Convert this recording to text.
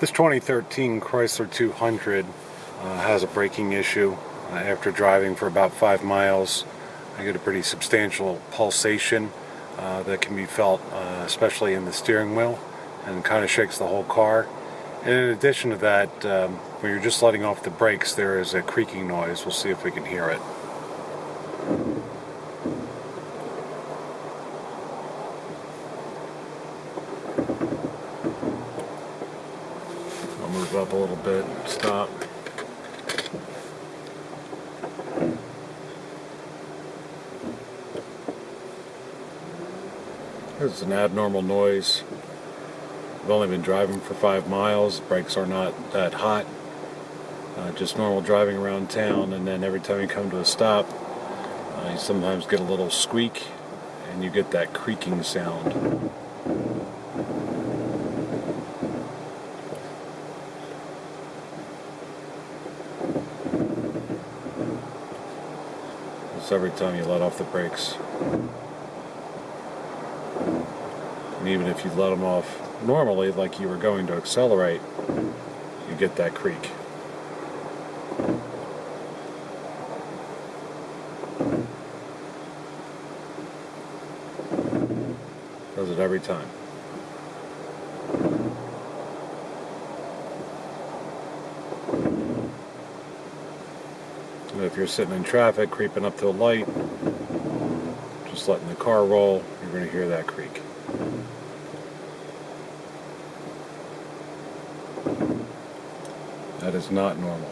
This 2013 Chrysler 200 has a braking issue. After driving for about 5 miles, I get a pretty substantial pulsation that can be felt, especially in the steering wheel, and kind of shakes the whole car. And in addition to that, when you're just letting off the brakes, there is a creaking noise. We'll see if we can hear it. I'll move up a little bit, stop. There's an abnormal noise. I've only been driving for 5 miles. Brakes are not that hot. Just normal driving around town, and then every time you come to a stop, you sometimes get a little squeak, and you get that creaking sound. It's every time you let off the brakes. And even if you let them off normally, like you were going to accelerate, you get that creak. Does it every time. And if you're sitting in traffic, creeping up to a light, just letting the car roll, you're going to hear that creak. That is not normal.